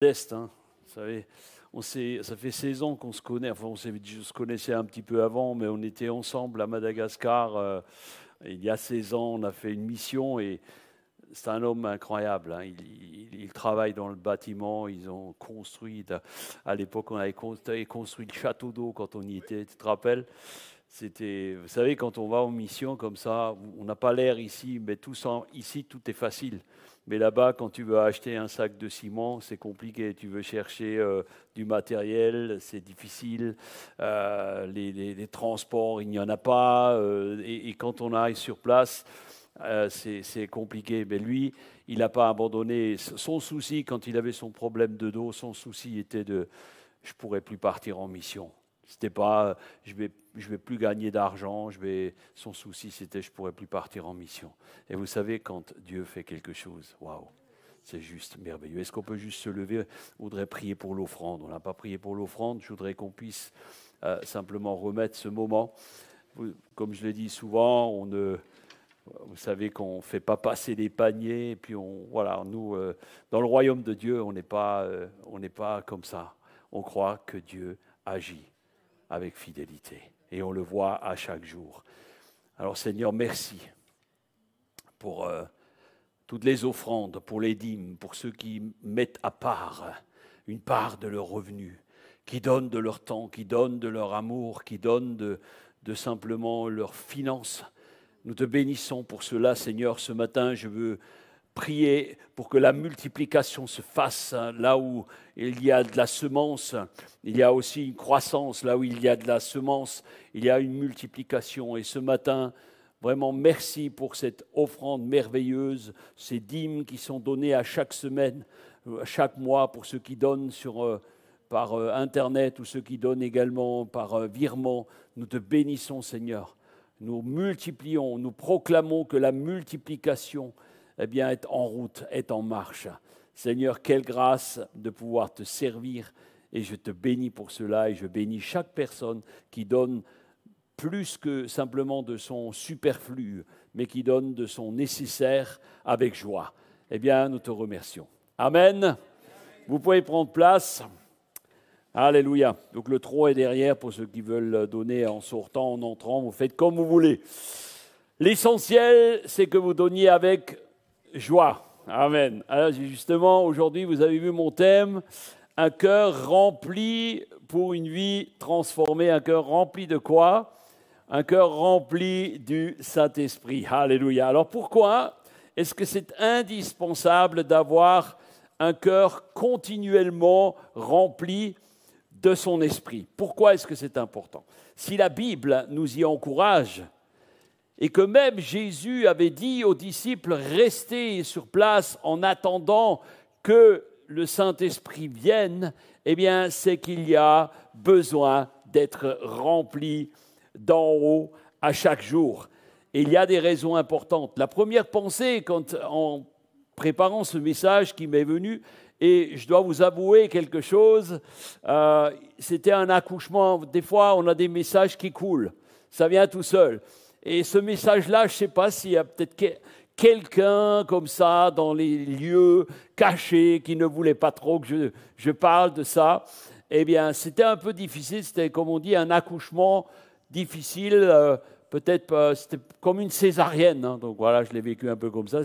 modeste, hein. Vous savez, ça fait 16 ans qu'on se connaît. Enfin, je se connaissait un petit peu avant, mais on était ensemble à Madagascar. Il y a 16 ans, on a fait une mission et c'est un homme incroyable, hein. Il travaille dans le bâtiment. Ils ont construit, à l'époque, on avait construit le château d'eau quand on y était, tu te rappelles? Vous savez, quand on va en mission comme ça, on n'a pas l'air ici, mais ici, tout est facile. Mais là-bas, quand tu veux acheter un sac de ciment, c'est compliqué. Tu veux chercher du matériel, c'est difficile. Les transports, il n'y en a pas. Et quand on arrive sur place, c'est compliqué. Mais lui, il n'a pas abandonné. Son souci, quand il avait son problème de dos, son souci était je ne pourrais plus partir en mission. C'était pas, je vais plus gagner d'argent. Son souci, c'était, je pourrais plus partir en mission. Et vous savez, quand Dieu fait quelque chose, waouh, c'est juste merveilleux. Est-ce qu'on peut juste se lever? On voudrait prier pour l'offrande. On n'a pas prié pour l'offrande. Je voudrais qu'on puisse simplement remettre ce moment. Comme je l'ai dit souvent, vous savez qu'on ne fait pas passer les paniers. Et puis, nous, dans le royaume de Dieu, on n'est pas comme ça. On croit que Dieu agit avec fidélité. Et on le voit à chaque jour. Alors Seigneur, merci pour toutes les offrandes, pour les dîmes, pour ceux qui mettent à part une part de leur revenu, qui donnent de leur temps, qui donnent de leur amour, qui donnent de simplement leurs finances. Nous te bénissons pour cela, Seigneur. Ce matin, je veux prier pour que la multiplication se fasse. Là où il y a de la semence, il y a aussi une croissance. Là où il y a de la semence, il y a une multiplication. Et ce matin, vraiment merci pour cette offrande merveilleuse, ces dîmes qui sont données à chaque semaine, chaque mois, pour ceux qui donnent par Internet ou ceux qui donnent également par virement. Nous te bénissons, Seigneur. Nous multiplions, nous proclamons que la multiplication est en route, est en marche. Seigneur, quelle grâce de pouvoir te servir et je te bénis pour cela et je bénis chaque personne qui donne plus que simplement de son superflu, mais qui donne de son nécessaire avec joie. Nous te remercions. Amen. Vous pouvez prendre place. Alléluia. Donc le trône est derrière pour ceux qui veulent donner en sortant, en entrant. Vous faites comme vous voulez. L'essentiel, c'est que vous donniez avec joie. Amen. Alors justement, aujourd'hui, vous avez vu mon thème, un cœur rempli pour une vie transformée. Un cœur rempli de quoi? Un cœur rempli du Saint-Esprit. Alléluia. Alors pourquoi est-ce que c'est indispensable d'avoir un cœur continuellement rempli de son esprit? Pourquoi est-ce que c'est important? Si la Bible nous y encourage, et que même Jésus avait dit aux disciples, restez sur place en attendant que le Saint-Esprit vienne, c'est qu'il y a besoin d'être rempli d'en haut à chaque jour. Et il y a des raisons importantes. La première pensée, en préparant ce message qui m'est venu, et je dois vous avouer quelque chose, c'était un accouchement. Des fois, on a des messages qui coulent. Ça vient tout seul. Et ce message-là, je ne sais pas s'il y a peut-être quelqu'un comme ça dans les lieux cachés qui ne voulait pas trop que je parle de ça. C'était un peu difficile. C'était, comme on dit, un accouchement difficile. Peut-être, c'était comme une césarienne. Hein. Donc voilà, je l'ai vécu un peu comme ça.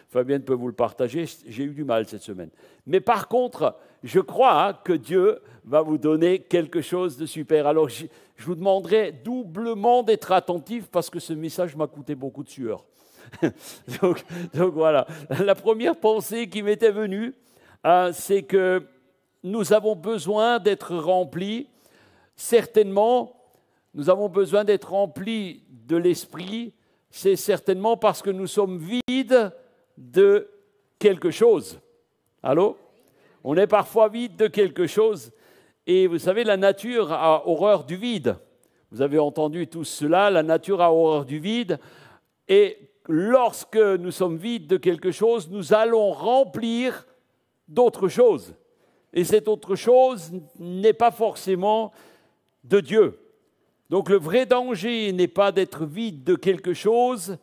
Fabien peut vous le partager. J'ai eu du mal cette semaine. Mais par contre, je crois que Dieu va vous donner quelque chose de super. Alors, je vous demanderai doublement d'être attentif parce que ce message m'a coûté beaucoup de sueur. donc voilà. La première pensée qui m'était venue, c'est que nous avons besoin d'être remplis. Certainement, nous avons besoin d'être remplis de l'esprit. C'est certainement parce que nous sommes vides de quelque chose. Allô? On est parfois vide de quelque chose. Et vous savez, la nature a horreur du vide. Vous avez entendu tout cela, la nature a horreur du vide. Et lorsque nous sommes vides de quelque chose, nous allons remplir d'autres choses. Et cette autre chose n'est pas forcément de Dieu. Donc le vrai danger n'est pas d'être vide de quelque chose,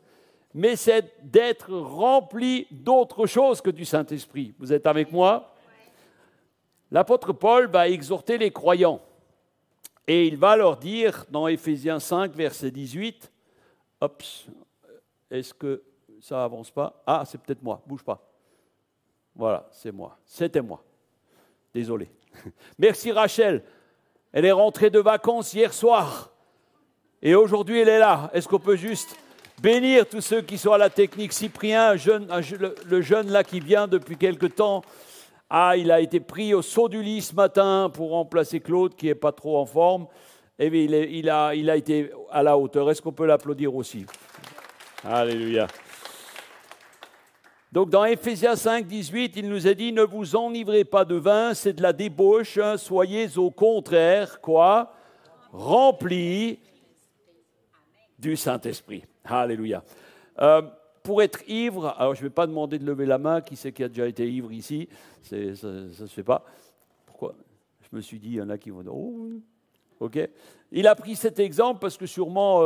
mais c'est d'être rempli d'autre chose que du Saint-Esprit. Vous êtes avec moi? l'apôtre Paul va exhorter les croyants. Et il va leur dire, dans Éphésiens 5, verset 18, est-ce que ça n'avance pas? Ah, c'est peut-être moi, bouge pas. Voilà, c'est moi. C'était moi. Désolé. Merci Rachel. Elle est rentrée de vacances hier soir. Et aujourd'hui, elle est là. Est-ce qu'on peut juste bénir tous ceux qui sont à la technique? Cyprien, le jeune là qui vient depuis quelque temps. Ah, il a été pris au saut du lit ce matin pour remplacer Claude qui n'est pas trop en forme. Et bien, il a été à la hauteur. Est-ce qu'on peut l'applaudir aussi? Alléluia. Donc, dans Éphésiens 5, 18, il nous a dit « Ne vous enivrez pas de vin, c'est de la débauche, soyez au contraire, quoi? Remplis du Saint-Esprit. » Alléluia. Pour être ivre, alors je ne vais pas demander de lever la main, qui c'est qui a déjà été ivre ici? Ça ne se fait pas. Pourquoi? Je me suis dit, il y en a qui vont dire « Oh, ok. » Il a pris cet exemple parce que sûrement,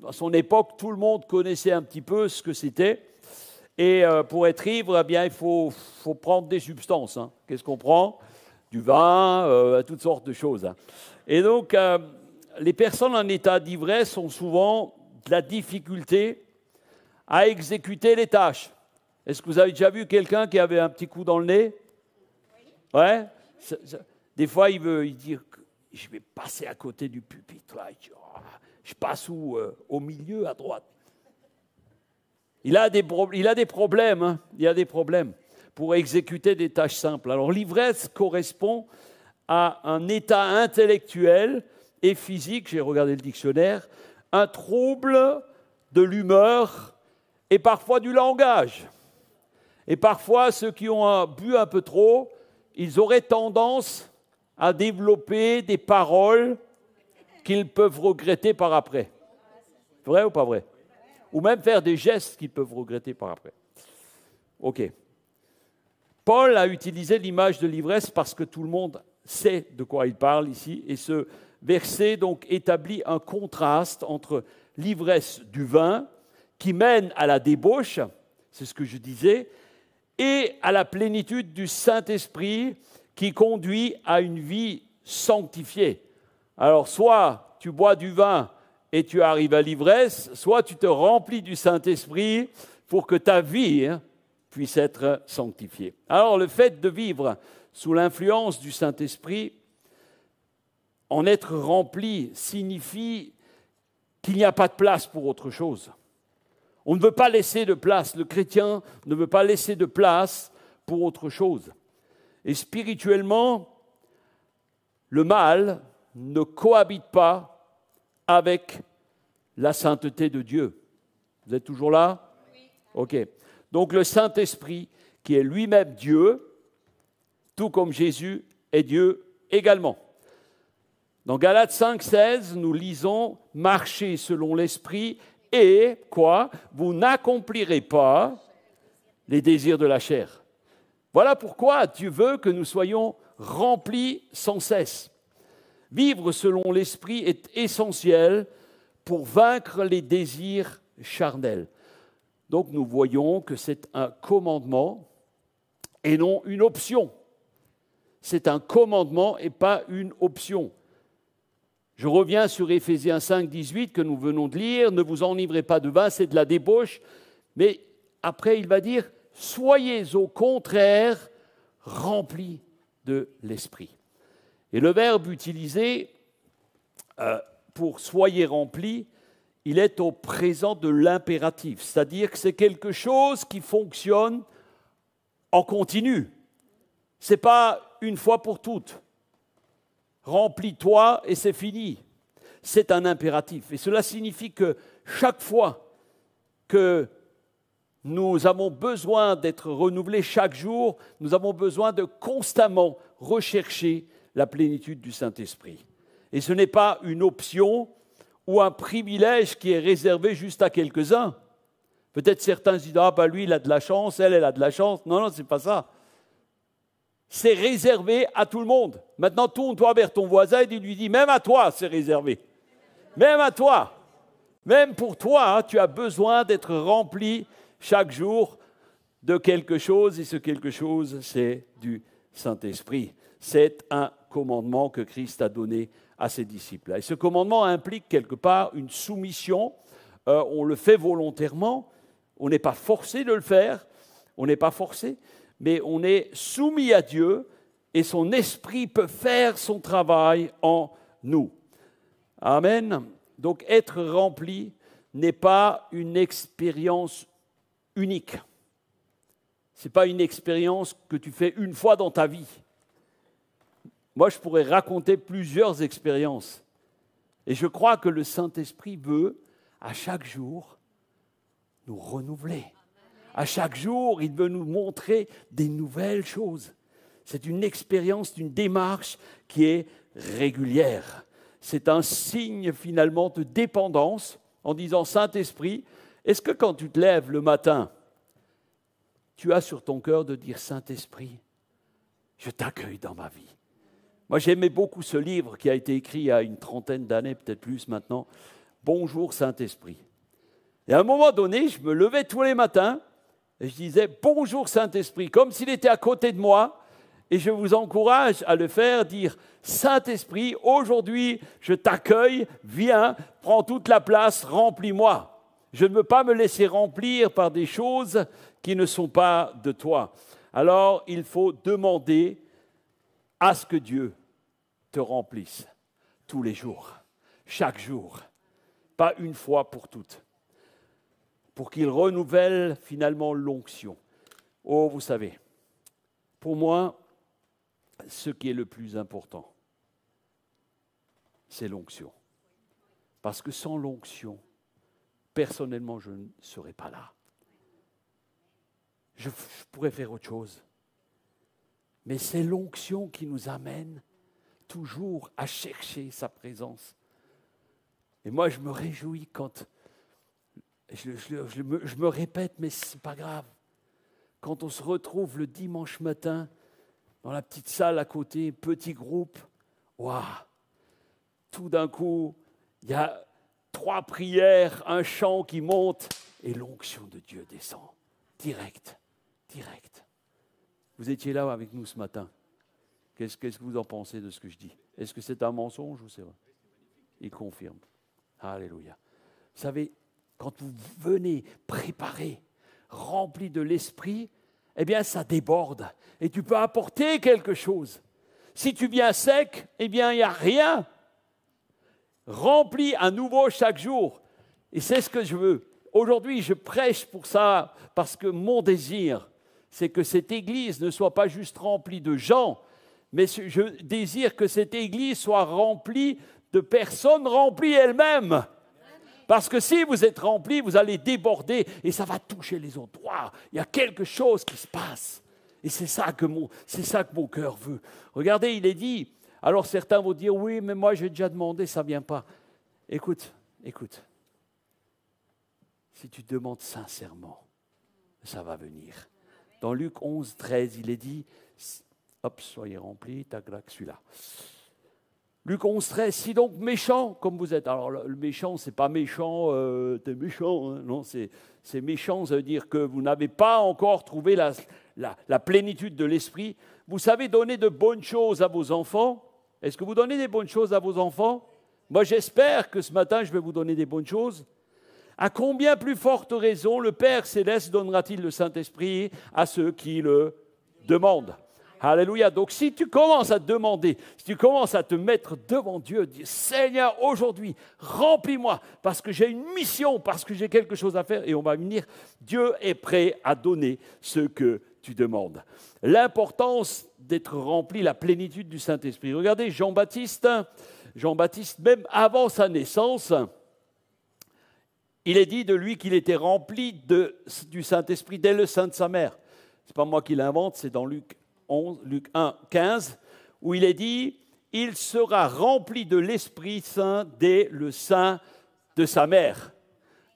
à son époque, tout le monde connaissait un petit peu ce que c'était. Et pour être ivre, eh bien, il faut prendre des substances. Hein. Qu'est-ce qu'on prend? Du vin, toutes sortes de choses. Hein. Et donc, les personnes en état d'ivresse ont souvent de la difficulté à exécuter les tâches. Est-ce que vous avez déjà vu quelqu'un qui avait un petit coup dans le nez? Ouais. Des fois, il dit, je vais passer à côté du pupitre. Là. Je passe où? Au milieu, à droite. Il a des problèmes, hein. Il y a des problèmes pour exécuter des tâches simples. Alors l'ivresse correspond à un état intellectuel et physique, j'ai regardé le dictionnaire, un trouble de l'humeur et parfois du langage. Et parfois, ceux qui ont bu un peu trop, ils auraient tendance à développer des paroles qu'ils peuvent regretter par après. Vrai ou pas vrai? Ou même faire des gestes qu'ils peuvent regretter par après. OK. Paul a utilisé l'image de l'ivresse parce que tout le monde sait de quoi il parle ici. Et ce verset donc établit un contraste entre l'ivresse du vin, qui mène à la débauche, c'est ce que je disais, et à la plénitude du Saint-Esprit, qui conduit à une vie sanctifiée. Alors, soit tu bois du vin et tu arrives à l'ivresse, soit tu te remplis du Saint-Esprit pour que ta vie puisse être sanctifiée. Alors, le fait de vivre sous l'influence du Saint-Esprit, en être rempli signifie qu'il n'y a pas de place pour autre chose. On ne veut pas laisser de place, le chrétien ne veut pas laisser de place pour autre chose. Et spirituellement, le mal ne cohabite pas avec la sainteté de Dieu. Vous êtes toujours là? Oui. OK. Donc le Saint-Esprit, qui est lui-même Dieu, tout comme Jésus est Dieu également. Dans Galates 5, 16, nous lisons « Marchez selon l'Esprit et, quoi? Vous n'accomplirez pas les désirs de la chair. » Voilà pourquoi Dieu veut que nous soyons remplis sans cesse. Vivre selon l'Esprit est essentiel pour vaincre les désirs charnels. Donc nous voyons que c'est un commandement et non une option. C'est un commandement et pas une option. Je reviens sur Éphésiens 5, 18 que nous venons de lire. Ne vous enivrez pas de vin, c'est de la débauche. Mais après, il va dire, soyez au contraire remplis de l'Esprit. Et le verbe utilisé pour « soyez remplis », il est au présent de l'impératif, c'est-à-dire que c'est quelque chose qui fonctionne en continu. Ce n'est pas une fois pour toutes. Remplis-toi et c'est fini. C'est un impératif. Et cela signifie que chaque fois que nous avons besoin d'être renouvelés chaque jour, nous avons besoin de constamment rechercher la plénitude du Saint-Esprit. Et ce n'est pas une option ou un privilège qui est réservé juste à quelques-uns. Peut-être certains disent « Ah, ben lui, il a de la chance, elle a de la chance. » Non, non, ce n'est pas ça. C'est réservé à tout le monde. Maintenant, tourne-toi vers ton voisin et lui dis « Même à toi, c'est réservé. Même à toi. Même pour toi, tu as besoin d'être rempli chaque jour de quelque chose. Et ce quelque chose, c'est du Saint-Esprit. C'est un commandement que Christ a donné à ses disciples. Et ce commandement implique quelque part une soumission. On le fait volontairement, on n'est pas forcé de le faire, on n'est pas forcé, mais on est soumis à Dieu et son esprit peut faire son travail en nous. Amen. Donc être rempli n'est pas une expérience unique. Ce n'est pas une expérience que tu fais une fois dans ta vie. Moi, je pourrais raconter plusieurs expériences. Et je crois que le Saint-Esprit veut, à chaque jour, nous renouveler. À chaque jour, il veut nous montrer des nouvelles choses. C'est une expérience, une démarche qui est régulière. C'est un signe finalement de dépendance en disant « Saint-Esprit, est-ce que quand tu te lèves le matin, tu as sur ton cœur de dire « Saint-Esprit, je t'accueille dans ma vie ». Moi, j'aimais beaucoup ce livre qui a été écrit il y a une trentaine d'années, peut-être plus maintenant, « Bonjour Saint-Esprit ». Et à un moment donné, je me levais tous les matins et je disais « Bonjour Saint-Esprit », comme s'il était à côté de moi. Et je vous encourage à le faire, dire « Saint-Esprit, aujourd'hui, je t'accueille, viens, prends toute la place, remplis-moi ». Je ne veux pas me laisser remplir par des choses qui ne sont pas de toi. Alors, il faut demander à ce que Dieu te remplisse tous les jours, chaque jour, pas une fois pour toutes, pour qu'il renouvelle finalement l'onction. Oh, vous savez, pour moi, ce qui est le plus important, c'est l'onction. Parce que sans l'onction, personnellement, je ne serais pas là. Je pourrais faire autre chose. Mais c'est l'onction qui nous amène toujours à chercher sa présence. Et moi, je me réjouis quand, je me répète, mais ce n'est pas grave, quand on se retrouve le dimanche matin dans la petite salle à côté, petit groupe, waouh, tout d'un coup, il y a 3 prières, un chant qui monte et l'onction de Dieu descend, direct. Vous étiez là avec nous ce matin. Qu'est-ce que vous en pensez de ce que je dis? Est-ce que c'est un mensonge ou c'est vrai? Il confirme. Alléluia. Vous savez, quand vous venez préparé, rempli de l'esprit, eh bien ça déborde et tu peux apporter quelque chose. Si tu viens sec, eh bien il n'y a rien. Rempli à nouveau chaque jour. Et c'est ce que je veux. Aujourd'hui, je prêche pour ça parce que mon désir, c'est que cette Église ne soit pas juste remplie de gens, mais je désire que cette Église soit remplie de personnes remplies elles-mêmes. Parce que si vous êtes remplis, vous allez déborder et ça va toucher les autres. Wow, il y a quelque chose qui se passe. Et c'est ça que mon cœur veut. Regardez, il est dit, alors certains vont dire, oui, mais moi j'ai déjà demandé, ça ne vient pas. Écoute. Si tu demandes sincèrement, ça va venir. Dans Luc 11, 13, il est dit, hop, soyez remplis, tac, celui-là. Luc 11, 13, si donc méchant comme vous êtes. Alors le méchant, ce n'est pas méchant, t'es méchant, hein, non, c'est méchant, ça veut dire que vous n'avez pas encore trouvé la plénitude de l'esprit. Vous savez donner de bonnes choses à vos enfants. Est-ce que vous donnez des bonnes choses à vos enfants? Moi, j'espère que ce matin, je vais vous donner des bonnes choses. À combien plus forte raison le Père Céleste donnera-t-il le Saint-Esprit à ceux qui le demandent? Alléluia. Donc si tu commences à demander, si tu commences à te mettre devant Dieu, dire Seigneur, aujourd'hui, remplis-moi parce que j'ai une mission, parce que j'ai quelque chose à faire, et on va venir, Dieu est prêt à donner ce que tu demandes. L'importance d'être rempli, la plénitude du Saint-Esprit. Regardez Jean-Baptiste, même avant sa naissance, il est dit de lui qu'il était rempli du Saint-Esprit dès le sein de sa mère. Ce n'est pas moi qui l'invente, c'est dans Luc 1, 15, où il est dit « Il sera rempli de l'Esprit Saint dès le sein de sa mère ».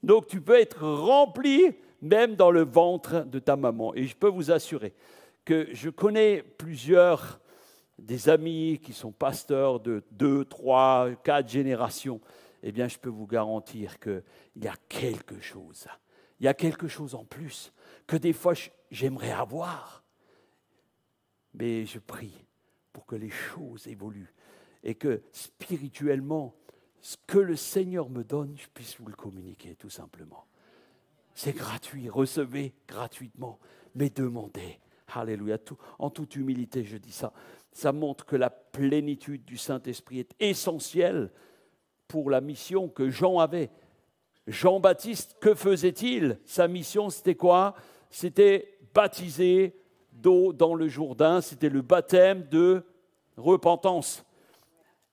Donc tu peux être rempli même dans le ventre de ta maman. Et je peux vous assurer que je connais plusieurs des amis qui sont pasteurs de 2, 3, 4 générations. Eh bien, je peux vous garantir qu'il y a quelque chose. Il y a quelque chose en plus que des fois j'aimerais avoir. Mais je prie pour que les choses évoluent et que spirituellement, ce que le Seigneur me donne, je puisse vous le communiquer tout simplement. C'est gratuit, recevez gratuitement, mais demandez. Alléluia, en toute humilité, je dis ça. Ça montre que la plénitude du Saint-Esprit est essentielle pour la mission que Jean avait. Jean-Baptiste, que faisait-il? Sa mission, c'était quoi? C'était baptiser d'eau dans le Jourdain, c'était le baptême de repentance.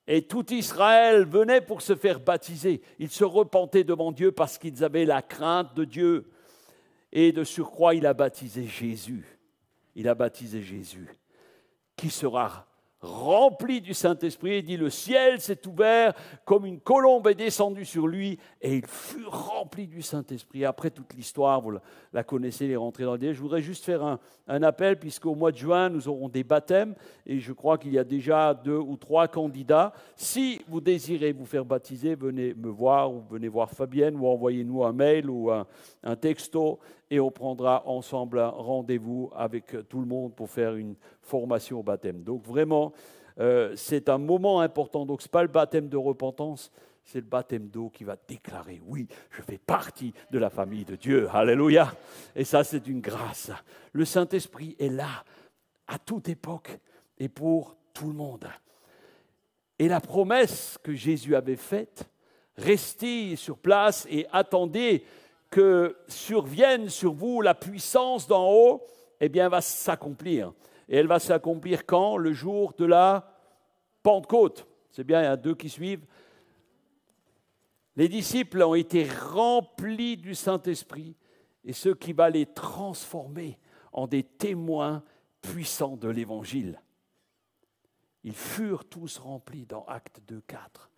Et tout Israël venait pour se faire baptiser. Ils se repentaient devant Dieu parce qu'ils avaient la crainte de Dieu. Et de surcroît, il a baptisé Jésus. Il a baptisé Jésus, qui sera rempli du Saint-Esprit. Il dit, le ciel s'est ouvert, comme une colombe est descendue sur lui, et il fut rempli du Saint-Esprit. Après toute l'histoire, vous la connaissez, les rentrées dans l'idée. Je voudrais juste faire un appel, puisqu'au mois de juin, nous aurons des baptêmes, et je crois qu'il y a déjà 2 ou 3 candidats. Si vous désirez vous faire baptiser, venez me voir, ou venez voir Fabienne, ou envoyez-nous un mail ou un texto, et on prendra ensemble un rendez-vous avec tout le monde pour faire une formation au baptême. Donc vraiment, c'est un moment important. Donc ce n'est pas le baptême de repentance, c'est le baptême d'eau qui va déclarer, oui, je fais partie de la famille de Dieu. Alléluia. Et ça, c'est une grâce. Le Saint-Esprit est là, à toute époque, et pour tout le monde. Et la promesse que Jésus avait faite, restez sur place et attendez que survienne sur vous la puissance d'en haut, eh bien, elle va s'accomplir. Et elle va s'accomplir quand? Le jour de la Pentecôte. C'est bien, il y a 2 qui suivent. Les disciples ont été remplis du Saint-Esprit, et ce qui va les transformer en des témoins puissants de l'Évangile. Ils furent tous remplis dans Actes 2:4.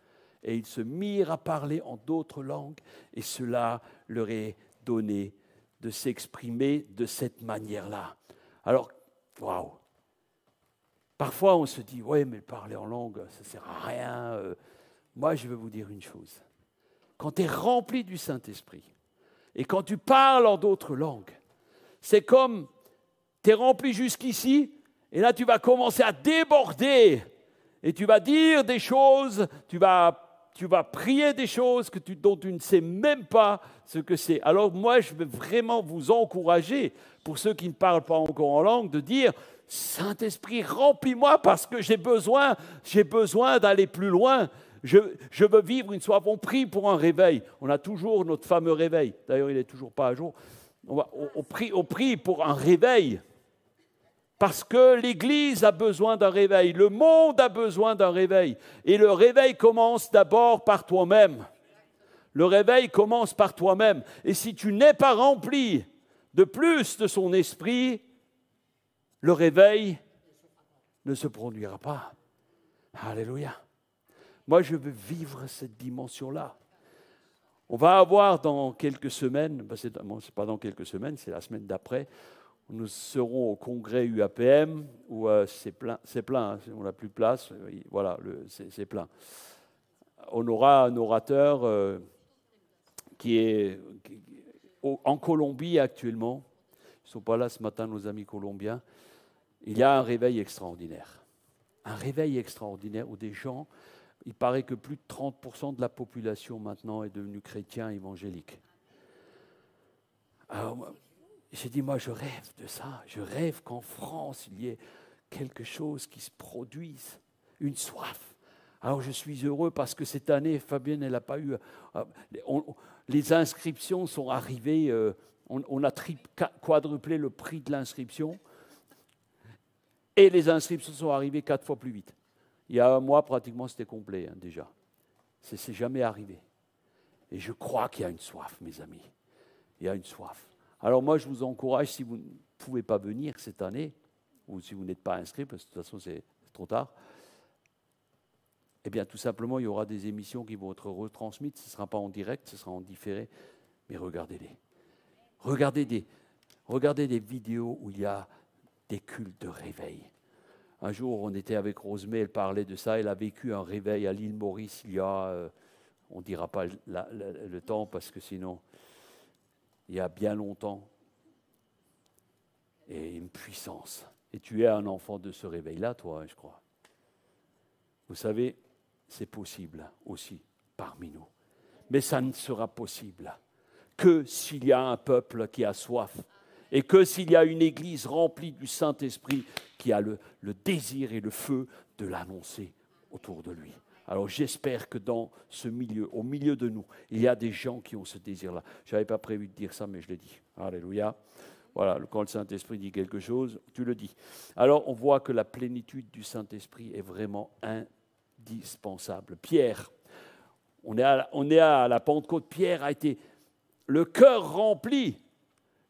Et ils se mirent à parler en d'autres langues, et cela leur est donné de s'exprimer de cette manière-là. Alors, waouh! Parfois, on se dit, ouais, mais parler en langue, ça ne sert à rien. Moi, je vais vous dire une chose. Quand tu es rempli du Saint-Esprit, et quand tu parles en d'autres langues, c'est comme, tu es rempli jusqu'ici, et là, tu vas commencer à déborder, et tu vas dire des choses, tu vas prier des choses dont tu ne sais même pas ce que c'est. Alors moi, je veux vraiment vous encourager, pour ceux qui ne parlent pas encore en langue, de dire « Saint-Esprit, remplis-moi parce que j'ai besoin d'aller plus loin. Je veux vivre une soif. » On prie pour un réveil. On a toujours notre fameux réveil. D'ailleurs, il n'est toujours pas à jour. On prie pour un réveil. Parce que l'Église a besoin d'un réveil, le monde a besoin d'un réveil. Et le réveil commence d'abord par toi-même. Le réveil commence par toi-même. Et si tu n'es pas rempli de plus de son esprit, le réveil ne se produira pas. Alléluia. Moi, je veux vivre cette dimension-là. On va avoir dans quelques semaines, c'est pas dans quelques semaines, c'est la semaine d'après, nous serons au congrès UAPM où c'est plein, hein, on n'a plus de place, voilà, c'est plein. On aura un orateur qui est en Colombie actuellement. Ils ne sont pas là ce matin, nos amis colombiens. Il y a un réveil extraordinaire. Un réveil extraordinaire où des gens, il paraît que plus de 30% de la population maintenant est devenue chrétien évangélique. Alors, j'ai dit, moi, je rêve de ça. Je rêve qu'en France, il y ait quelque chose qui se produise, une soif. Alors, je suis heureux parce que cette année, Fabienne, elle n'a pas eu... les inscriptions sont arrivées, on a quadruplé le prix de l'inscription, et les inscriptions sont arrivées 4 fois plus vite. Il y a un mois, pratiquement, c'était complet, hein, déjà. C'est jamais arrivé. Et je crois qu'il y a une soif, mes amis. Il y a une soif. Alors moi, je vous encourage, si vous ne pouvez pas venir cette année, ou si vous n'êtes pas inscrit, parce que de toute façon, c'est trop tard, eh bien, tout simplement, il y aura des émissions qui vont être retransmises. Ce ne sera pas en direct, ce sera en différé, mais regardez-les. Regardez des vidéos où il y a des cultes de réveil. Un jour, on était avec Rosemée, elle parlait de ça, elle a vécu un réveil à l'île Maurice il y a, on ne dira pas le temps, parce que sinon... il y a bien longtemps, et une puissance. Et tu es un enfant de ce réveil-là, toi, je crois. Vous savez, c'est possible aussi parmi nous. Mais ça ne sera possible que s'il y a un peuple qui a soif et que s'il y a une Église remplie du Saint-Esprit qui a le désir et le feu de l'annoncer autour de lui. Alors j'espère que dans ce milieu, au milieu de nous, il y a des gens qui ont ce désir-là. Je n'avais pas prévu de dire ça, mais je l'ai dit. Alléluia. Voilà, quand le Saint-Esprit dit quelque chose, tu le dis. Alors on voit que la plénitude du Saint-Esprit est vraiment indispensable. Pierre, on est à la Pentecôte, Pierre a été le cœur rempli.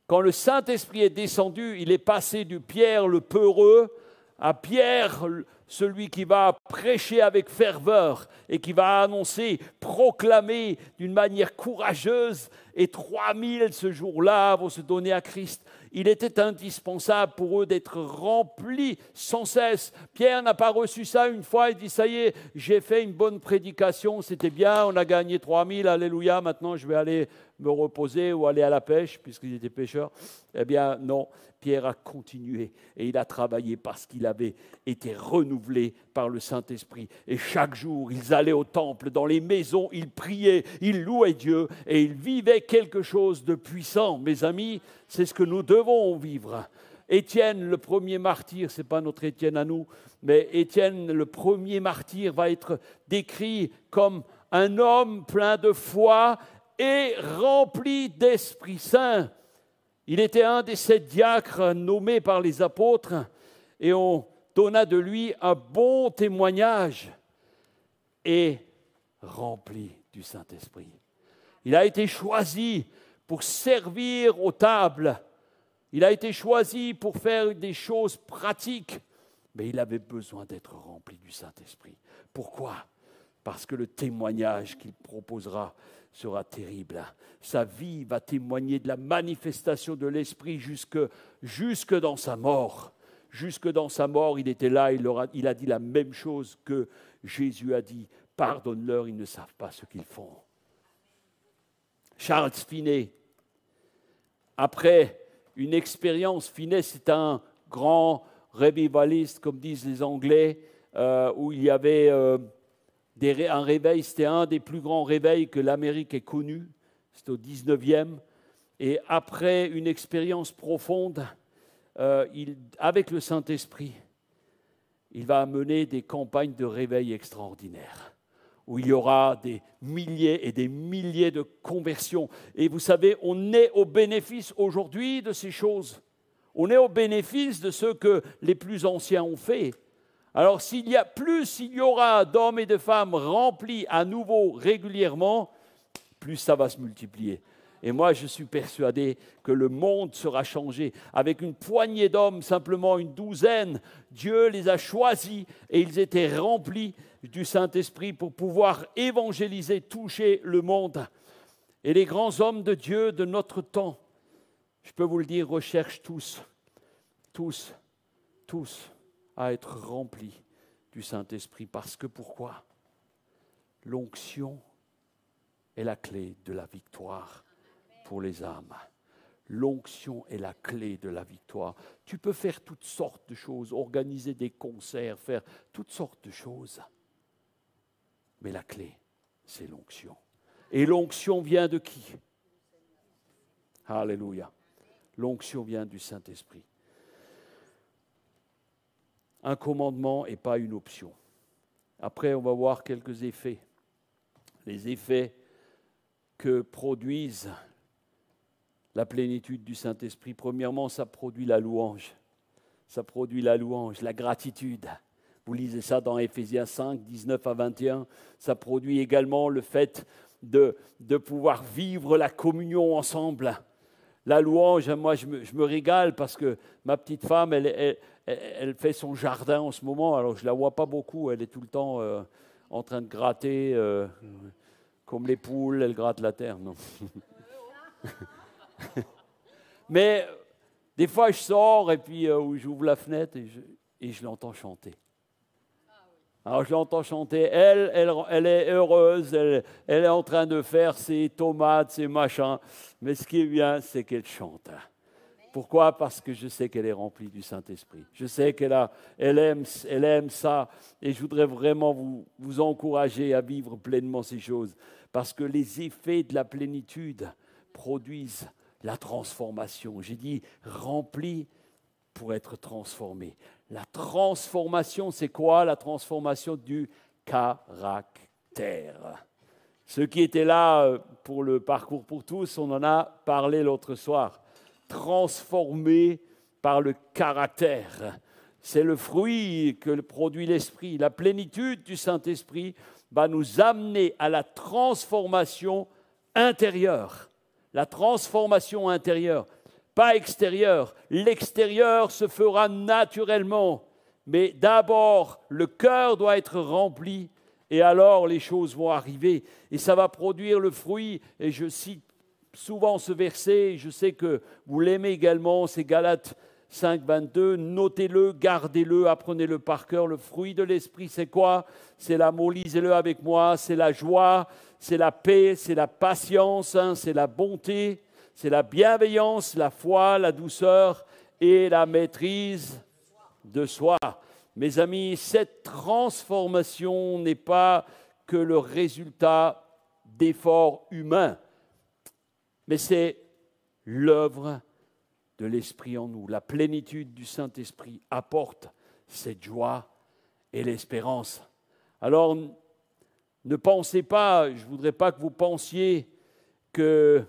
Quand le Saint-Esprit est descendu, il est passé du Pierre le peureux à Pierre, celui qui va prêcher avec ferveur et qui va annoncer, proclamer d'une manière courageuse. Et 3000 ce jour-là vont se donner à Christ. Il était indispensable pour eux d'être remplis sans cesse. Pierre n'a pas reçu ça une fois, il dit, ça y est, j'ai fait une bonne prédication, c'était bien, on a gagné 3000, alléluia, maintenant je vais aller me reposer ou aller à la pêche, puisqu'il était pêcheur. Eh bien non, Pierre a continué et il a travaillé parce qu'il avait été renouvelé par le Saint-Esprit. Et chaque jour, ils allaient au temple, dans les maisons, ils priaient, ils louaient Dieu et ils vivaient quelque chose de puissant. Mes amis, c'est ce que nous devons vivre. Étienne, le premier martyr, ce n'est pas notre Étienne à nous, mais Étienne, le premier martyr, va être décrit comme un homme plein de foi et rempli d'Esprit Saint. Il était un des 7 diacres nommés par les apôtres et on donna de lui un bon témoignage et rempli du Saint-Esprit. Il a été choisi pour servir aux tables. Il a été choisi pour faire des choses pratiques, mais il avait besoin d'être rempli du Saint-Esprit. Pourquoi ? Parce que le témoignage qu'il proposera sera terrible. Sa vie va témoigner de la manifestation de l'Esprit jusque dans sa mort. Jusque dans sa mort, il était là, il a dit la même chose que Jésus a dit. Pardonne-leur, ils ne savent pas ce qu'ils font. Charles Finney, après une expérience, Finney c'est un grand revivaliste, comme disent les Anglais, où il y avait un réveil, c'était un des plus grands réveils que l'Amérique ait connu, c'était au 19e, et après une expérience profonde, avec le Saint-Esprit, il va mener des campagnes de réveil extraordinaires, où il y aura des milliers et des milliers de conversions. Et vous savez, on est au bénéfice aujourd'hui de ces choses. On est au bénéfice de ce que les plus anciens ont fait. Alors, s'il y aura d'hommes et de femmes remplis à nouveau régulièrement, plus ça va se multiplier. Et moi, je suis persuadé que le monde sera changé. Avec une poignée d'hommes, simplement une douzaine, Dieu les a choisis et ils étaient remplis du Saint-Esprit pour pouvoir évangéliser, toucher le monde. Et les grands hommes de Dieu de notre temps, je peux vous le dire, recherchent tous à être remplis du Saint-Esprit. Parce que pourquoi ? L'onction est la clé de la victoire pour les âmes. L'onction est la clé de la victoire. Tu peux faire toutes sortes de choses, organiser des concerts, faire toutes sortes de choses. Mais la clé, c'est l'onction. Et l'onction vient de qui ? Alléluia. L'onction vient du Saint-Esprit. Un commandement et pas une option. Après, on va voir quelques effets. Les effets que produisent la plénitude du Saint-Esprit. Premièrement, ça produit la louange. Ça produit la louange, la gratitude. Vous lisez ça dans Éphésiens 5, 19 à 21. Ça produit également le fait de pouvoir vivre la communion ensemble. La louange, moi, je me régale parce que ma petite femme, elle fait son jardin en ce moment. Alors, je ne la vois pas beaucoup. Elle est tout le temps en train de gratter, comme les poules, elle gratte la terre. Non. Mais des fois, je sors et puis j'ouvre la fenêtre et je l'entends chanter. Alors, je l'entends chanter. Elle est heureuse. Elle est en train de faire ses tomates, ses machins. Mais ce qui est bien, c'est qu'elle chante. Pourquoi? Parce que je sais qu'elle est remplie du Saint-Esprit. Je sais elle aime ça. Et je voudrais vraiment vous encourager à vivre pleinement ces choses. Parce que les effets de la plénitude produisent la transformation. J'ai dit rempli pour être transformé. La transformation, c'est quoi? La transformation du caractère. Ceux qui étaient là pour le parcours pour tous, on en a parlé l'autre soir. Transformé par le caractère. C'est le fruit que produit l'Esprit. La plénitude du Saint-Esprit va nous amener à la transformation intérieure. La transformation intérieure, pas extérieure. L'extérieur se fera naturellement, mais d'abord, le cœur doit être rempli et alors les choses vont arriver. Et ça va produire le fruit. Et je cite souvent ce verset, je sais que vous l'aimez également, c'est Galates 5, 22. Notez-le, gardez-le, apprenez-le par cœur. Le fruit de l'Esprit, c'est quoi? C'est l'amour, lisez-le avec moi, c'est la joie, c'est la paix, c'est la patience, c'est la bonté, c'est la bienveillance, la foi, la douceur et la maîtrise de soi. Mes amis, cette transformation n'est pas que le résultat d'efforts humains, mais c'est l'œuvre de l'Esprit en nous. La plénitude du Saint-Esprit apporte cette joie et l'espérance. Alors, ne pensez pas, je ne voudrais pas que vous pensiez que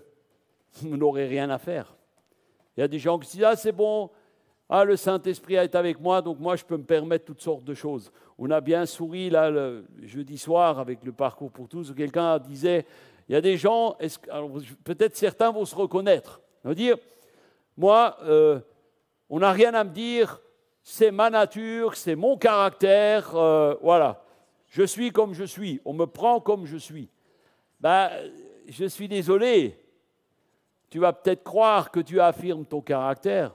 vous n'aurez rien à faire. Il y a des gens qui disent « Ah, c'est bon, le Saint-Esprit est avec moi, donc moi, je peux me permettre toutes sortes de choses. » On a bien souri là, le jeudi soir avec le parcours pour tous, où quelqu'un disait « Il y a des gens, alors, peut-être certains vont se reconnaître. On va dire « Moi, on n'a rien à me dire, c'est ma nature, c'est mon caractère, voilà. Je suis comme je suis, on me prend comme je suis. » Je suis désolé. Tu vas peut-être croire que tu affirmes ton caractère,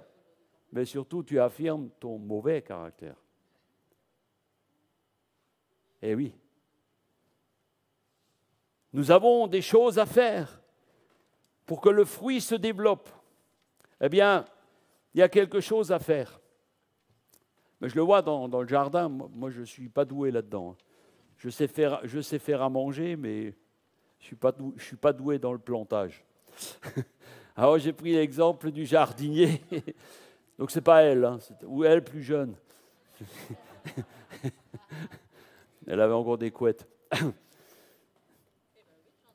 mais surtout tu affirmes ton mauvais caractère. Eh oui. Nous avons des choses à faire pour que le fruit se développe. Eh bien, il y a quelque chose à faire. Mais je le vois dans le jardin, moi je ne suis pas doué là-dedans. Je sais faire à manger, mais je ne suis pas doué dans le plantage. Alors j'ai pris l'exemple du jardinier. Donc ce n'est pas elle, ou elle plus jeune. Elle avait encore des couettes.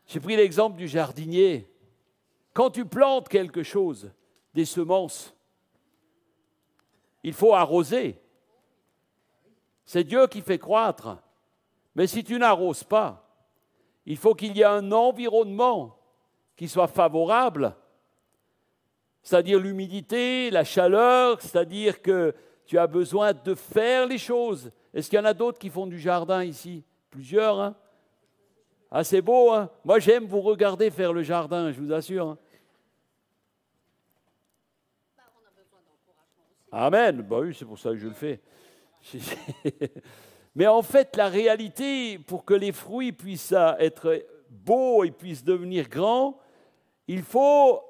J'ai pris l'exemple du jardinier. Quand tu plantes quelque chose, des semences, il faut arroser. C'est Dieu qui fait croître. Mais si tu n'arroses pas, il faut qu'il y ait un environnement qui soit favorable, c'est-à-dire l'humidité, la chaleur, c'est-à-dire que tu as besoin de faire les choses. Est-ce qu'il y en a d'autres qui font du jardin ici? Plusieurs, hein? Ah, c'est beau, hein? Moi, j'aime vous regarder faire le jardin, je vous assure. Hein? Amen. Bah oui, c'est pour ça que je le fais. Mais en fait, la réalité, pour que les fruits puissent être beaux et puissent devenir grands, il faut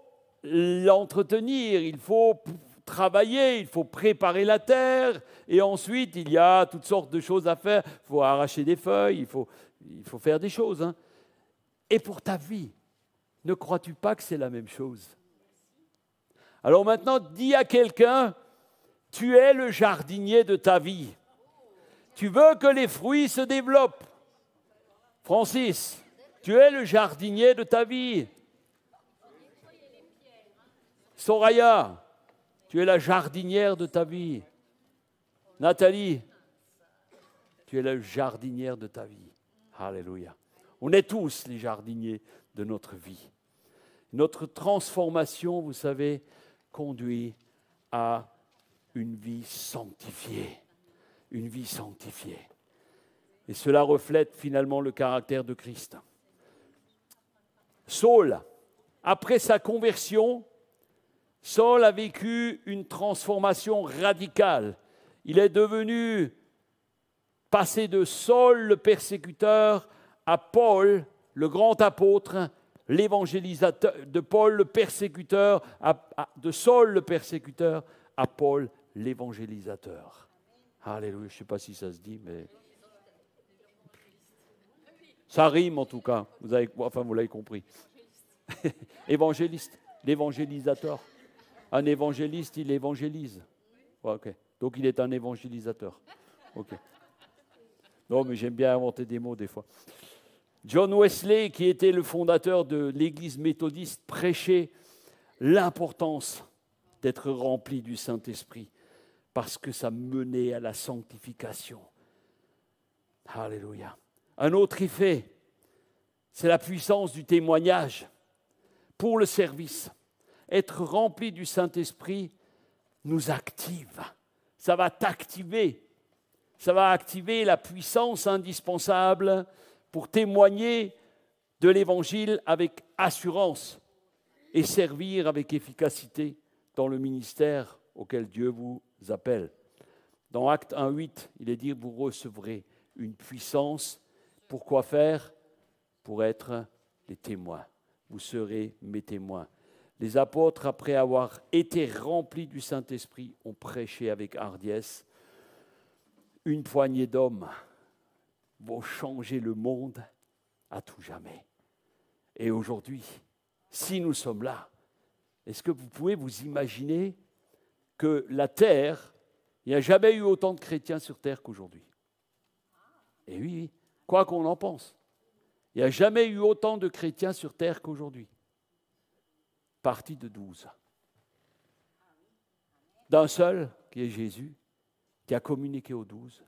l'entretenir, il faut travailler, il faut préparer la terre, et ensuite, il y a toutes sortes de choses à faire. Il faut arracher des feuilles, il faut faire des choses. Hein. Et pour ta vie, ne crois-tu pas que c'est la même chose? Alors maintenant, dis à quelqu'un, tu es le jardinier de ta vie. Tu veux que les fruits se développent. Francis, tu es le jardinier de ta vie. Soraya, tu es la jardinière de ta vie. Nathalie, tu es la jardinière de ta vie. Alléluia. On est tous les jardiniers de notre vie. Notre transformation, vous savez, conduit à une vie sanctifiée. Une vie sanctifiée. Et cela reflète finalement le caractère de Christ. Saul, après sa conversion, Saul a vécu une transformation radicale. Il est devenu, passé de Saul le persécuteur à Paul, le grand apôtre, l'évangélisateur, de Paul le persécuteur, de Saul le persécuteur, à Paul l'évangélisateur. Alléluia, je ne sais pas si ça se dit, mais ça rime en tout cas, vous l'avez compris. Évangéliste, l'évangélisateur. Un évangéliste, il évangélise. Okay. Donc il est un évangélisateur. Okay. Non, mais j'aime bien inventer des mots des fois. John Wesley, qui était le fondateur de l'Église méthodiste, prêchait l'importance d'être rempli du Saint-Esprit parce que ça menait à la sanctification. Alléluia. Un autre effet, c'est la puissance du témoignage pour le service. Être rempli du Saint-Esprit nous active. Ça va t'activer. Ça va activer la puissance indispensable pour témoigner de l'Évangile avec assurance et servir avec efficacité dans le ministère auquel Dieu vous appelle. Dans Actes 1:8, il est dit, vous recevrez une puissance. Pour quoi faire? Pour être les témoins. Vous serez mes témoins. Les apôtres, après avoir été remplis du Saint-Esprit, ont prêché avec hardiesse. Une poignée d'hommes vont changer le monde à tout jamais. Et aujourd'hui, si nous sommes là, est-ce que vous pouvez vous imaginer que la terre, il n'y a jamais eu autant de chrétiens sur terre qu'aujourd'hui? Et oui, quoi qu'on en pense, il n'y a jamais eu autant de chrétiens sur terre qu'aujourd'hui. Parti de 12. D'un seul, qui est Jésus, qui a communiqué aux 12,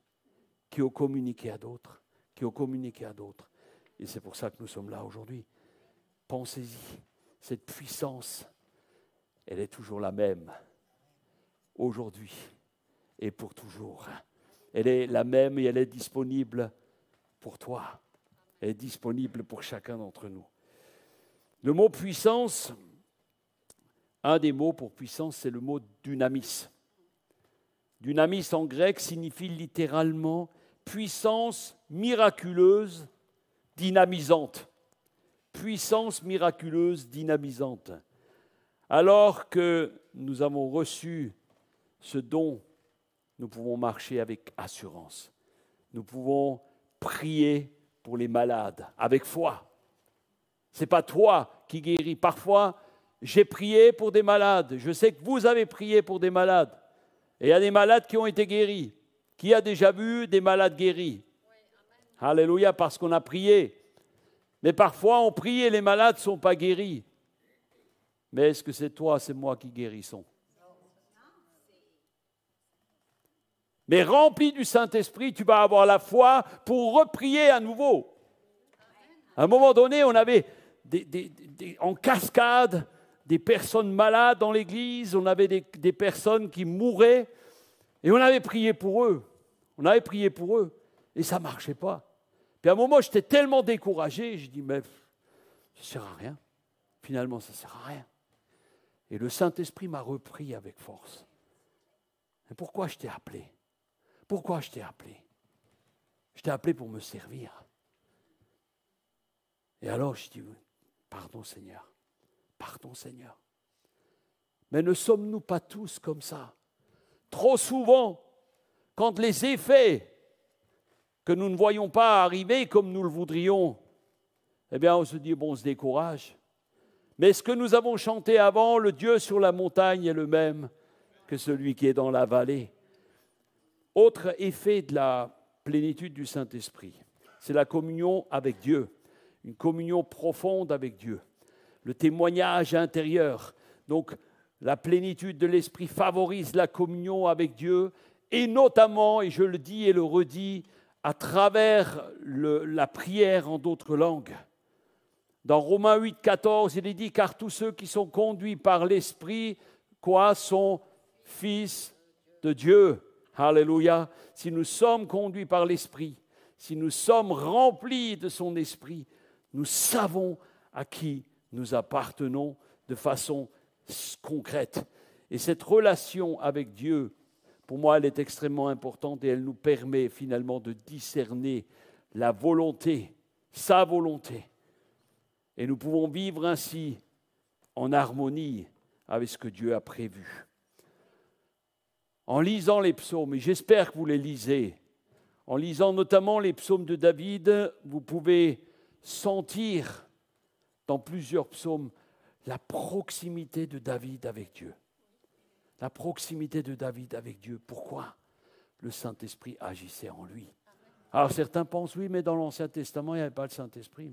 qui ont communiqué à d'autres, qui ont communiqué à d'autres. Et c'est pour ça que nous sommes là aujourd'hui. Pensez-y, cette puissance, elle est toujours la même, aujourd'hui et pour toujours. Elle est la même et elle est disponible pour toi. Elle est disponible pour chacun d'entre nous. Le mot puissance, un des mots pour puissance, c'est le mot dynamis. Dynamis en grec signifie littéralement puissance miraculeuse, dynamisante. Puissance miraculeuse, dynamisante. Alors que nous avons reçu ce don, nous pouvons marcher avec assurance. Nous pouvons prier pour les malades avec foi. Ce n'est pas toi qui guéris. Parfois, j'ai prié pour des malades. Je sais que vous avez prié pour des malades. Et il y a des malades qui ont été guéris. Qui a déjà vu des malades guéris? Alléluia, parce qu'on a prié. Mais parfois, on prie et les malades ne sont pas guéris. Mais est-ce que c'est toi, c'est moi qui guérissons? Mais rempli du Saint-Esprit, tu vas avoir la foi pour reprier à nouveau. À un moment donné, on avait en cascade des personnes malades dans l'église, on avait des personnes qui mouraient, et on avait prié pour eux. On avait prié pour eux, et ça ne marchait pas. Puis à un moment, j'étais tellement découragé, je dis, mais ça ne sert à rien. Finalement, ça ne sert à rien. Et le Saint-Esprit m'a repris avec force. Et pourquoi je t'ai appelé? Pourquoi je t'ai appelé? Je t'ai appelé pour me servir. Et alors, je dis, pardon Seigneur, pardon Seigneur. Mais ne sommes-nous pas tous comme ça? Trop souvent, quand les effets que nous ne voyons pas arriver comme nous le voudrions, eh bien, on se dit, bon, on se décourage. Mais ce que nous avons chanté avant, le Dieu sur la montagne est le même que celui qui est dans la vallée. Autre effet de la plénitude du Saint-Esprit, c'est la communion avec Dieu, une communion profonde avec Dieu, le témoignage intérieur. Donc, la plénitude de l'Esprit favorise la communion avec Dieu, et notamment, et je le dis et le redis, à travers la prière en d'autres langues. Dans Romains 8, 14, il est dit « Car tous ceux qui sont conduits par l'Esprit, sont fils de Dieu ». Alléluia. Si nous sommes conduits par l'Esprit, si nous sommes remplis de son Esprit, nous savons à qui nous appartenons de façon concrète. Et cette relation avec Dieu, pour moi, elle est extrêmement importante et elle nous permet finalement de discerner la volonté, sa volonté. Et nous pouvons vivre ainsi, en harmonie avec ce que Dieu a prévu. En lisant les psaumes, et j'espère que vous les lisez, en lisant notamment les psaumes de David, vous pouvez sentir dans plusieurs psaumes la proximité de David avec Dieu. La proximité de David avec Dieu. Pourquoi? Le Saint-Esprit agissait en lui. Alors certains pensent, oui, mais dans l'Ancien Testament, il n'y avait pas le Saint-Esprit.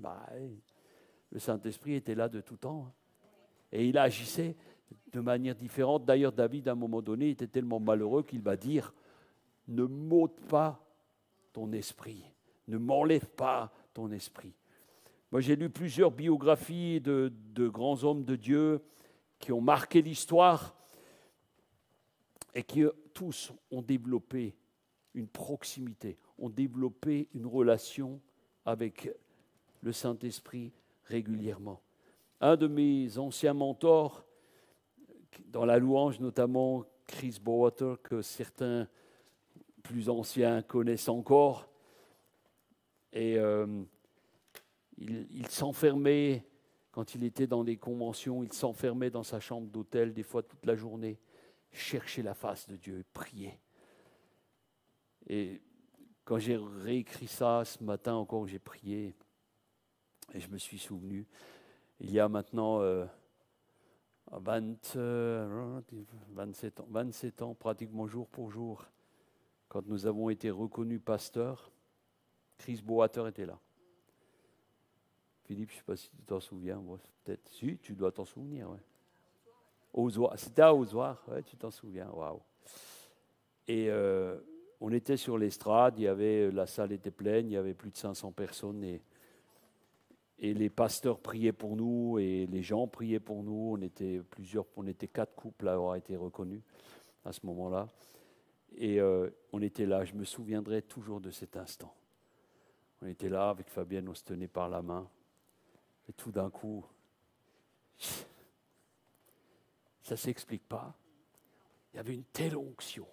Le Saint-Esprit était là de tout temps. Et il agissait de manière différente. D'ailleurs, David, à un moment donné, était tellement malheureux qu'il va dire, ne m'ôte pas ton esprit, ne m'enlève pas ton esprit. Moi, j'ai lu plusieurs biographies de grands hommes de Dieu qui ont marqué l'histoire et qui tous ont développé une proximité, ont développé une relation avec le Saint-Esprit régulièrement. Un de mes anciens mentors, dans la louange notamment, Chris Bowater, que certains plus anciens connaissent encore, et il s'enfermait, quand il était dans des conventions, il s'enfermait dans sa chambre d'hôtel, des fois toute la journée, chercher la face de Dieu, prier. Et quand j'ai réécrit ça, ce matin encore, j'ai prié, et je me suis souvenu, il y a maintenant 27 ans, pratiquement jour pour jour, quand nous avons été reconnus pasteurs, Chris Bowater était là. Philippe, je ne sais pas si tu t'en souviens, moi, peut-être. Si, tu dois t'en souvenir, ouais. C'était à Ozoir, ouais, tu t'en souviens, waouh. Et on était sur l'estrade, la salle était pleine, il y avait plus de 500 personnes et les pasteurs priaient pour nous et les gens priaient pour nous. On était 4 couples à avoir été reconnus à ce moment-là. Et on était là, je me souviendrai toujours de cet instant. On était là avec Fabienne, on se tenait par la main. Et tout d'un coup, ça ne s'explique pas. Il y avait une telle onction.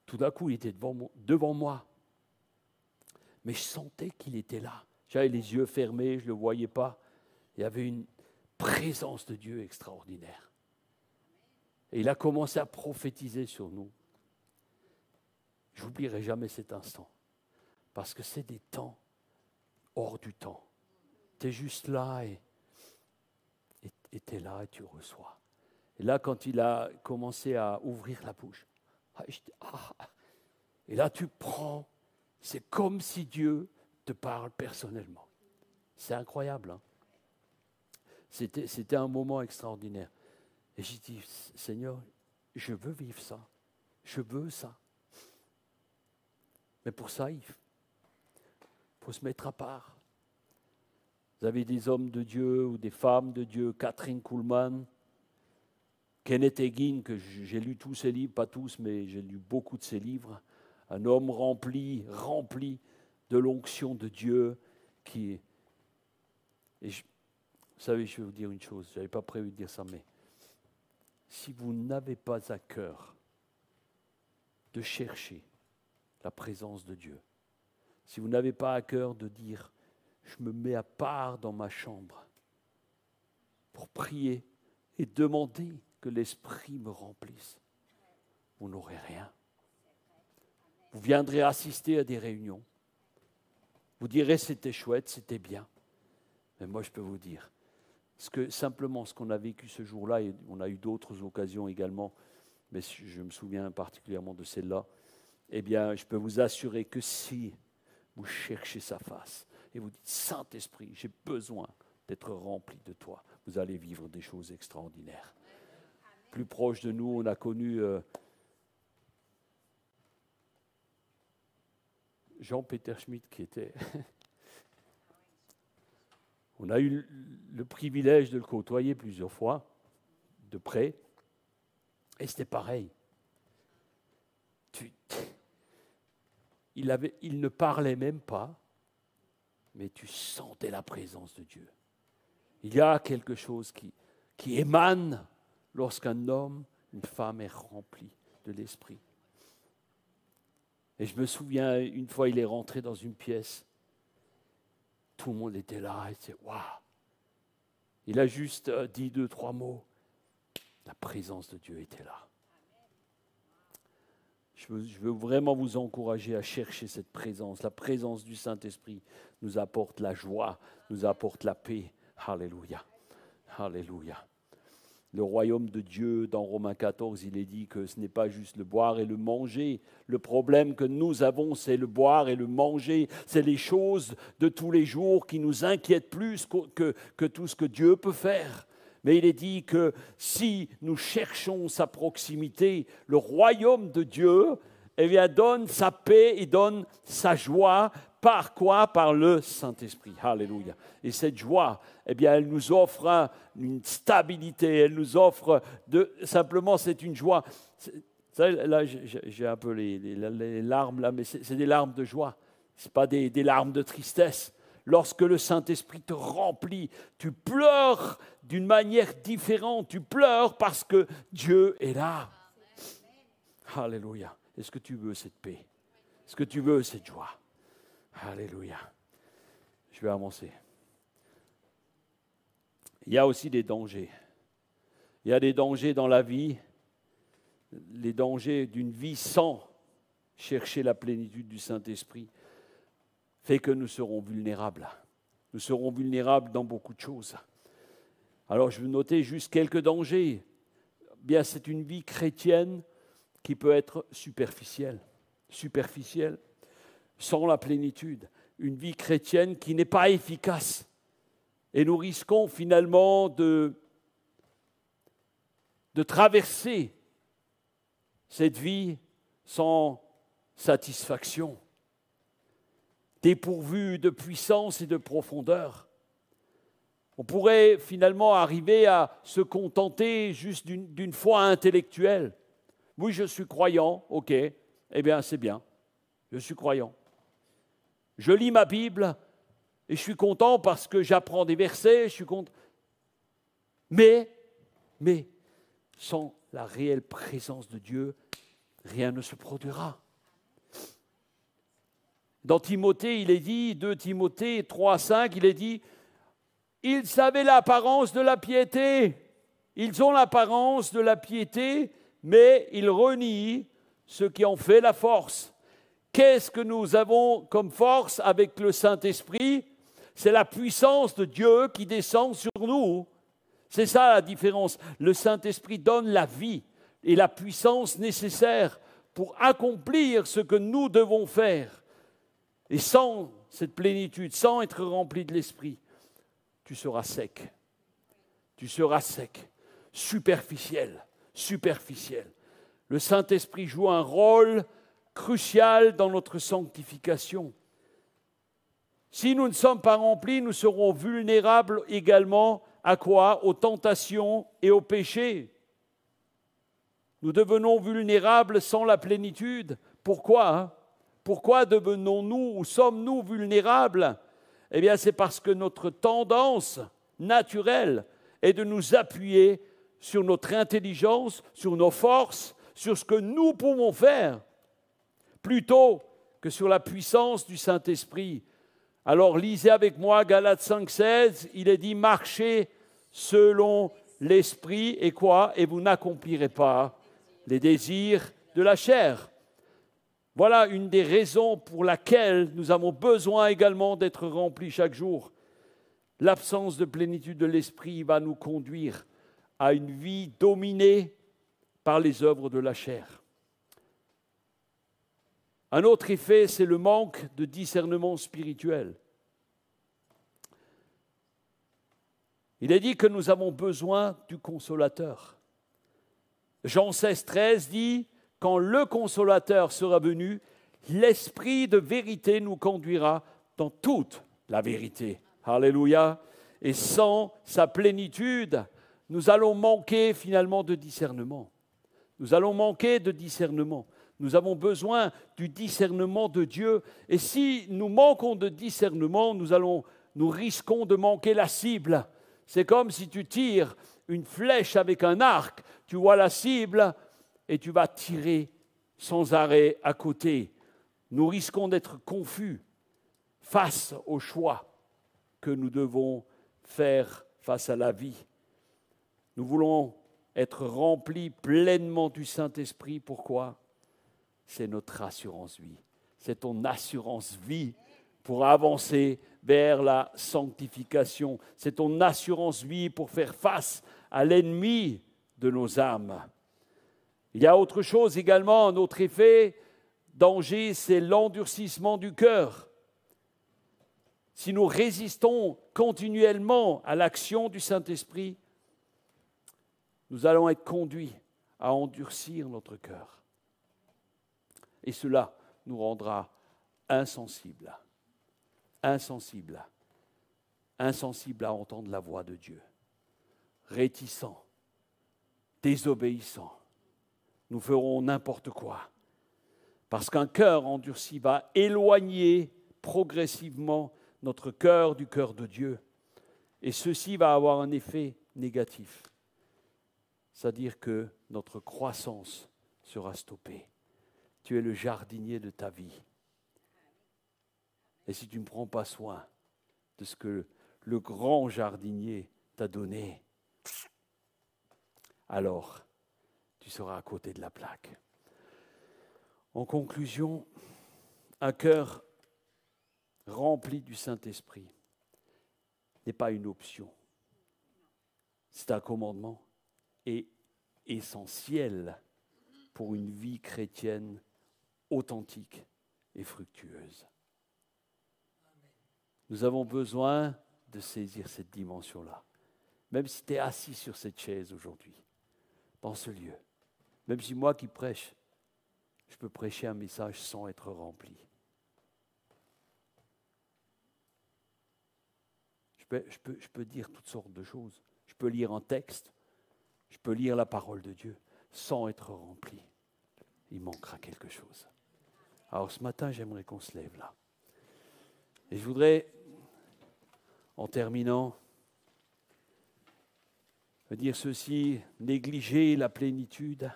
Tout d'un coup, il était devant moi. Mais je sentais qu'il était là. J'avais les yeux fermés, je ne le voyais pas. Il y avait une présence de Dieu extraordinaire. Et il a commencé à prophétiser sur nous. Je n'oublierai jamais cet instant. Parce que c'est des temps hors du temps. Tu es juste là et tu es là et tu reçois. Et là, quand il a commencé à ouvrir la bouche, et là tu prends, c'est comme si Dieu te parle personnellement. C'est incroyable. Hein? C'était un moment extraordinaire. Et j'ai dit, Seigneur, je veux vivre ça. Je veux ça. Mais pour ça, il faut se mettre à part. Vous avez des hommes de Dieu ou des femmes de Dieu, Catherine Kuhlman, Kenneth Hagin, que j'ai lu tous ses livres, pas tous, mais j'ai lu beaucoup de ses livres. Un homme rempli de l'onction de Dieu. Vous savez, je vais vous dire une chose, je n'avais pas prévu de dire ça, mais si vous n'avez pas à cœur de chercher la présence de Dieu, si vous n'avez pas à cœur de dire, je me mets à part dans ma chambre pour prier et demander que l'Esprit me remplisse, vous n'aurez rien. Vous viendrez assister à des réunions. Vous direz c'était chouette, c'était bien. Mais moi je peux vous dire, simplement ce qu'on a vécu ce jour-là, et on a eu d'autres occasions également, mais je me souviens particulièrement de celle-là, eh bien je peux vous assurer que si vous cherchez sa face, et vous dites, Saint-Esprit, j'ai besoin d'être rempli de toi, vous allez vivre des choses extraordinaires. Plus proche de nous, on a connu Jean-Peter Schmitt qui était... On a eu le privilège de le côtoyer plusieurs fois, de près, et c'était pareil. Il ne parlait même pas, mais tu sentais la présence de Dieu. Il y a quelque chose qui émane lorsqu'un homme, une femme est rempli de l'Esprit. Et je me souviens, une fois, il est rentré dans une pièce. Tout le monde était là, et c'est waouh. Il a juste dit 2-3 mots. La présence de Dieu était là. Je veux vraiment vous encourager à chercher cette présence. La présence du Saint-Esprit nous apporte la joie, nous apporte la paix. Alléluia. Alléluia. Le royaume de Dieu, dans Romains 14, il est dit que ce n'est pas juste le boire et le manger. Le problème que nous avons, c'est le boire et le manger. C'est les choses de tous les jours qui nous inquiètent plus que tout ce que Dieu peut faire. Mais il est dit que si nous cherchons sa proximité, le royaume de Dieu, eh bien, donne sa paix et donne sa joie. Par quoi? Par le Saint-Esprit. Alléluia. Et cette joie, eh bien, elle nous offre une stabilité, elle nous offre simplement, c'est une joie. Là, j'ai un peu les larmes, là, mais c'est des larmes de joie. Ce n'est pas des larmes de tristesse. Lorsque le Saint-Esprit te remplit, tu pleures d'une manière différente. Tu pleures parce que Dieu est là. Alléluia. Est-ce que tu veux cette paix? Est-ce que tu veux cette joie? Alléluia. Je vais avancer. Il y a aussi des dangers. Il y a des dangers dans la vie, les dangers d'une vie sans chercher la plénitude du Saint-Esprit fait que nous serons vulnérables. Nous serons vulnérables dans beaucoup de choses. Alors je vais noter juste quelques dangers. Bien, c'est une vie chrétienne qui peut être superficielle, sans la plénitude. Une vie chrétienne qui n'est pas efficace. Et nous risquons finalement de traverser cette vie sans satisfaction, dépourvue de puissance et de profondeur. On pourrait finalement arriver à se contenter juste d'une foi intellectuelle. Oui, je suis croyant, ok, eh bien c'est bien, je suis croyant. Je lis ma Bible et je suis content parce que j'apprends des versets, je suis content. Mais sans la réelle présence de Dieu, rien ne se produira. Dans Timothée, il est dit, 2 Timothée 3,5, il est dit, ils avaient l'apparence de la piété, ils ont l'apparence de la piété, mais ils renient ce qui en fait la force. Qu'est-ce que nous avons comme force avec le Saint-Esprit? C'est la puissance de Dieu qui descend sur nous. C'est ça la différence. Le Saint-Esprit donne la vie et la puissance nécessaire pour accomplir ce que nous devons faire. Et sans cette plénitude, sans être rempli de l'Esprit, tu seras sec. Tu seras sec, superficiel. Le Saint-Esprit joue un rôle crucial dans notre sanctification. Si nous ne sommes pas remplis, nous serons vulnérables également à quoi? Aux tentations et aux péchés. Nous devenons vulnérables sans la plénitude. Pourquoi? Pourquoi devenons-nous ou sommes-nous vulnérables? Eh bien, c'est parce que notre tendance naturelle est de nous appuyer sur notre intelligence, sur nos forces, sur ce que nous pouvons faire, plutôt que sur la puissance du Saint-Esprit. Alors, lisez avec moi Galates 5,16, il est dit « Marchez selon l'Esprit, et quoi? Et vous n'accomplirez pas les désirs de la chair. » Voilà une des raisons pour laquelle nous avons besoin également d'être remplis chaque jour. L'absence de plénitude de l'Esprit va nous conduire à une vie dominée par les œuvres de la chair. Un autre effet, c'est le manque de discernement spirituel. Il est dit que nous avons besoin du consolateur. Jean 16,13 dit « Quand le consolateur sera venu, l'Esprit de vérité nous conduira dans toute la vérité. » Alléluia. Et sans sa plénitude, nous allons manquer finalement de discernement. Nous allons manquer de discernement. Nous avons besoin du discernement de Dieu. Et si nous manquons de discernement, nous risquons de manquer la cible. C'est comme si tu tires une flèche avec un arc. Tu vois la cible et tu vas tirer sans arrêt à côté. Nous risquons d'être confus face au choix. que nous devons faire face à la vie. Nous voulons être remplis pleinement du Saint-Esprit. Pourquoi? C'est notre assurance vie. C'est ton assurance vie pour avancer vers la sanctification. C'est ton assurance vie pour faire face à l'ennemi de nos âmes. Il y a autre chose également, un autre effet, danger, c'est l'endurcissement du cœur. Si nous résistons continuellement à l'action du Saint-Esprit, nous allons être conduits à endurcir notre cœur. Et cela nous rendra insensibles à entendre la voix de Dieu, réticents, désobéissants. Nous ferons n'importe quoi. Parce qu'un cœur endurci va éloigner progressivement notre cœur du cœur de Dieu. Et ceci va avoir un effet négatif. C'est-à-dire que notre croissance sera stoppée. Tu es le jardinier de ta vie. Et si tu ne prends pas soin de ce que le grand jardinier t'a donné, alors tu seras à côté de la plaque. En conclusion, un cœur rempli du Saint-Esprit n'est pas une option. C'est un commandement et essentiel pour une vie chrétienne authentique et fructueuse. Nous avons besoin de saisir cette dimension-là. Même si tu es assis sur cette chaise aujourd'hui, dans ce lieu, même si moi qui prêche, je peux prêcher un message sans être rempli. Je peux dire toutes sortes de choses. Je peux lire un texte, je peux lire la parole de Dieu sans être rempli. Il manquera quelque chose. Alors ce matin, j'aimerais qu'on se lève là. Et je voudrais, en terminant, dire ceci: négliger la plénitude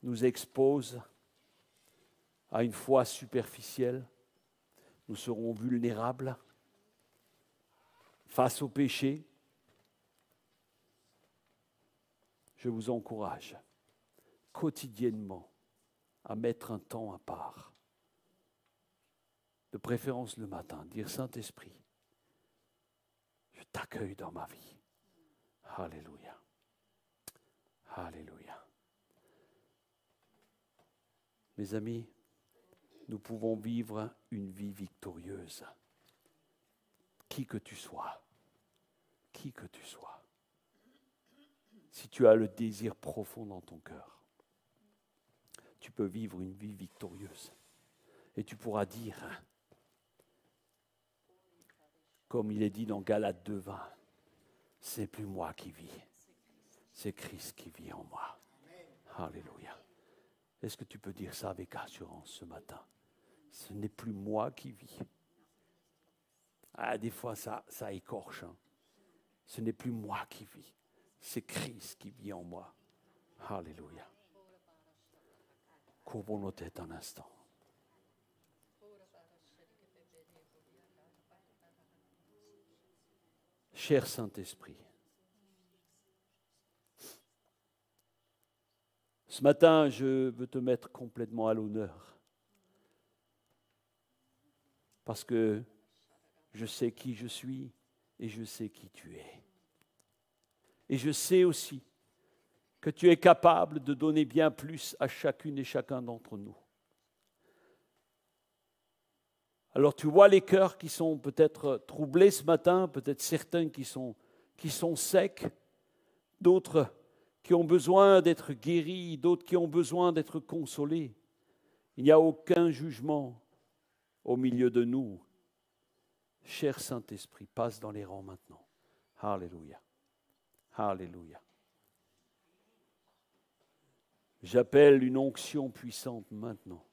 nous expose à une foi superficielle. Nous serons vulnérables face au péché. Je vous encourage quotidiennement à mettre un temps à part, de préférence le matin, dire: Saint-Esprit, je t'accueille dans ma vie. Alléluia. Alléluia. Mes amis, nous pouvons vivre une vie victorieuse. Qui que tu sois, si tu as le désir profond dans ton cœur, tu peux vivre une vie victorieuse. Et tu pourras dire, comme il est dit dans Galates 2:20, c'est plus moi qui vis, c'est Christ qui vit en moi. Alléluia. Est-ce que tu peux dire ça avec assurance ce matin? Ce n'est plus moi qui vis. Des fois, ça écorche. Ce n'est plus moi qui vis. C'est Christ qui vit en moi. Alléluia. Courbons nos têtes un instant. Cher Saint-Esprit, ce matin, je veux te mettre complètement à l'honneur. Parce que je sais qui je suis et je sais qui tu es. Et je sais aussi que tu es capable de donner bien plus à chacune et chacun d'entre nous. Alors tu vois les cœurs qui sont peut-être troublés ce matin, peut-être certains qui sont secs, d'autres qui ont besoin d'être guéris, d'autres qui ont besoin d'être consolés. Il n'y a aucun jugement au milieu de nous. Cher Saint-Esprit, passe dans les rangs maintenant. Alléluia. Alléluia. J'appelle une onction puissante maintenant.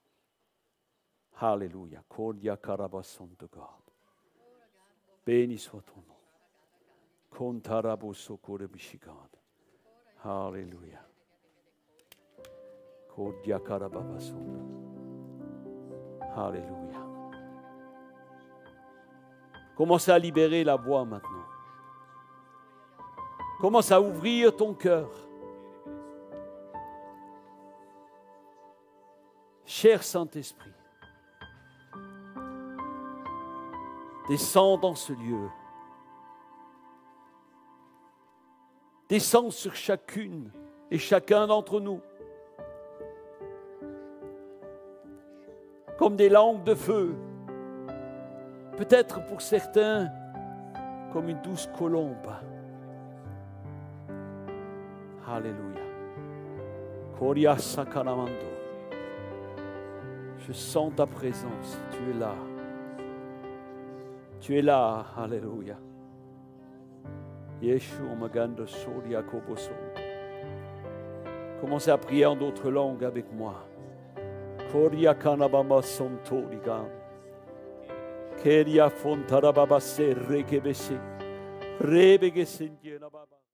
Alléluia. Cordia carabasson de God. Béni soit ton nom. Contarabo socore bishigad. Alléluia. Cordia carababasson. Alléluia. Commence à libérer la voix maintenant. Commence à ouvrir ton cœur. Cher Saint-Esprit, descends dans ce lieu. Descends sur chacune et chacun d'entre nous. Comme des langues de feu. Peut-être pour certains, comme une douce colombe. Alléluia. Koria Sakaramando. Je sens ta présence. Tu es là. Tu es là. Alléluia. Yeshua Magando Soria Koboso. Commencez à prier en d'autres langues avec moi. Koria Kanabama Sontorigan. Keria Fontarababa Se Rekebese. Rebege Sendiena Baba.